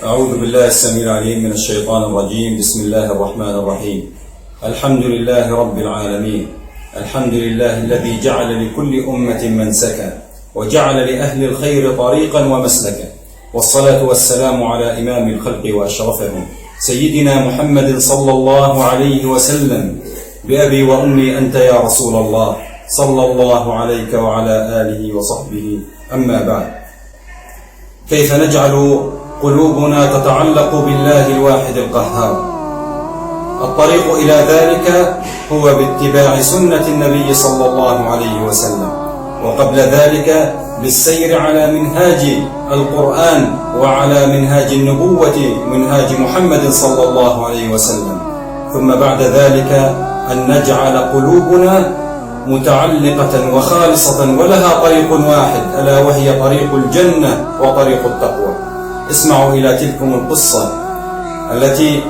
أعوذ بالله السميع العليم من الشيطان الرجيم. بسم الله الرحمن الرحيم. الحمد لله رب العالمين. الحمد لله الذي جعل لكل أمة منسكا وجعل لأهل الخير طريقا ومسلكا، والصلاة والسلام على إمام الخلق وأشرفهم سيدنا محمد صلى الله عليه وسلم. بأبي وأمي أنت يا رسول الله، صلى الله عليك وعلى آله وصحبه. أما بعد، كيف نجعل قلوبنا تتعلق بالله الواحد القهار؟ الطريق إلى ذلك هو باتباع سنة النبي صلى الله عليه وسلم، وقبل ذلك بالسير على منهاج القرآن وعلى منهاج النبوة، منهاج محمد صلى الله عليه وسلم. ثم بعد ذلك أن نجعل قلوبنا متعلقة وخالصة ولها طريق واحد، ألا وهي طريق الجنة وطريق التقوى. اسمعوا إلى تلكم القصة التي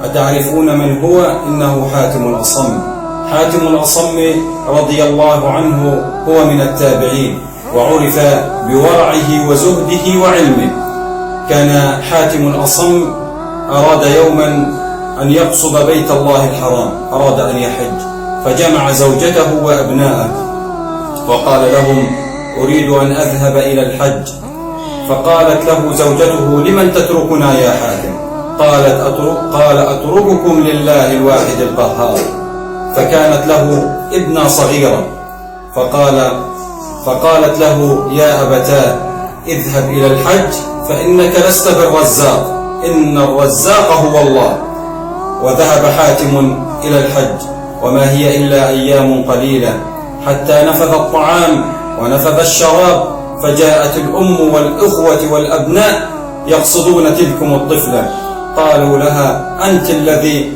أتعرفون من هو؟ إنه حاتم الأصم. حاتم الأصم رضي الله عنه هو من التابعين، وعرف بورعه وزهده وعلمه. كان حاتم الأصم أراد يوما أن يقصد بيت الله الحرام، أراد أن يحج، فجمع زوجته وأبناءه وقال لهم: أريد أن أذهب إلى الحج. فقالت له زوجته: لمن تتركنا يا حاتم؟ قال: أترككم لله الواحد القهار. فكانت له ابنة صغيرة، فقالت له: يا أبتاه، اذهب إلى الحج فإنك لست بالرزاق، إن الرزاق هو الله. وذهب حاتم إلى الحج، وما هي إلا أيام قليلة حتى نفذ الطعام ونفذ الشراب، فجاءت الأم والإخوة والأبناء يقصدون تلكم الطفلة. قالوا لها: أنت الذي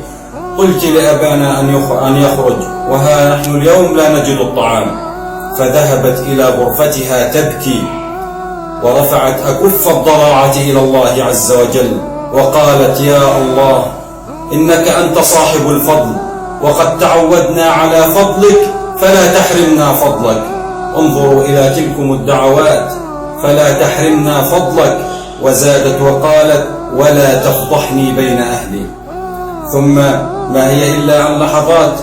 قلت لأبانا أن يخرج، وها نحن اليوم لا نجد الطعام. فذهبت إلى غرفتها تبكي، ورفعت أكف الضراعة إلى الله عز وجل، وقالت: يا الله، إنك أنت صاحب الفضل، وقد تعودنا على فضلك فلا تحرمنا فضلك. انظروا إلى تلكم الدعوات، فلا تحرمنا فضلك. وزادت وقالت: ولا تفضحني بين أهلي. ثم ما هي إلا عن لحظات،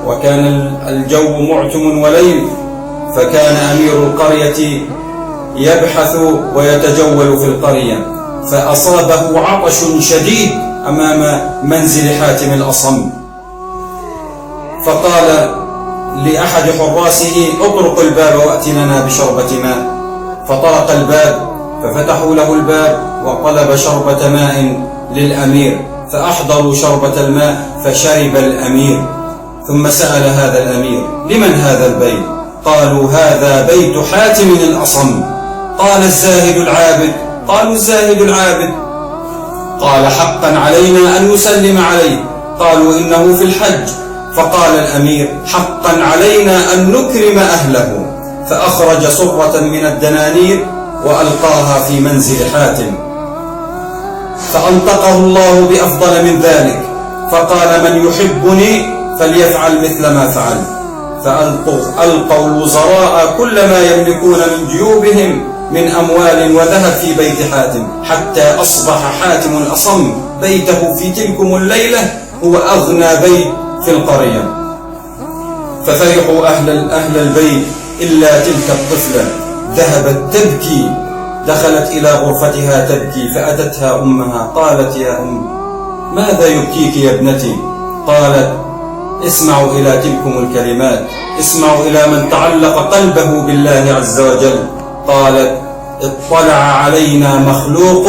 وكان الجو معتم وليل، فكان أمير القرية يبحث ويتجول في القرية، فأصابه عطش شديد أمام منزل حاتم الأصم، فقال لأحد حراسه: اطرق الباب وأت لنا بشربة ماء. فطرق الباب، ففتحوا له الباب وطلب شربة ماء للأمير، فأحضروا شربة الماء فشرب الأمير. ثم سأل هذا الأمير: لمن هذا البيت؟ قالوا: هذا بيت حاتم الأصم. قال: الزاهد العابد؟ قالوا: الزاهد العابد. قال: حقا علينا أن نسلم عليه. قالوا: إنه في الحج. فقال الأمير: حقا علينا أن نكرم أهله. فأخرج صرة من الدنانير وألقاها في منزل حاتم، فأنطقه الله بأفضل من ذلك، فقال: من يحبني فليفعل مثل ما فعل. فألقوا الوزراء كل ما يملكون من جيوبهم من أموال وذهب في بيت حاتم، حتى أصبح حاتم الأصم بيته في تلكم الليلة هو أغنى بيت في القرية. ففرحوا أهل البيت إلا تلك الطفلة، ذهبت تبكي، دخلت إلى غرفتها تبكي، فأتتها أمها قالت: يا أم، ماذا يبكيك يا ابنتي؟ قالت: اسمعوا إلى تلكم الكلمات، اسمعوا إلى من تعلق قلبه بالله عز وجل. قالت: اطلع علينا مخلوق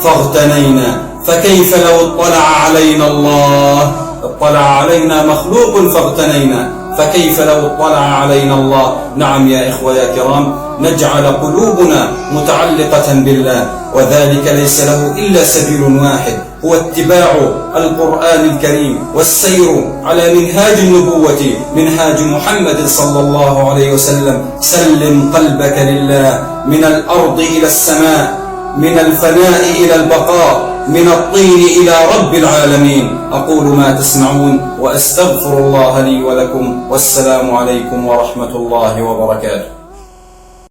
فاغتنينا، فكيف لو اطلع علينا الله؟ اطلع علينا مخلوق فاغتنينا، فكيف لو اطلع علينا الله؟ نعم يا إخوة يا كرام، نجعل قلوبنا متعلقة بالله، وذلك ليس له إلا سبيل واحد، هو اتباع القرآن الكريم والسير على منهاج النبوة، منهاج محمد صلى الله عليه وسلم. سلم قلبك لله، من الأرض إلى السماء، من الفناء إلى البقاء، من الطين إلى رب العالمين. أقول ما تسمعون وأستغفر الله لي ولكم، والسلام عليكم ورحمة الله وبركاته.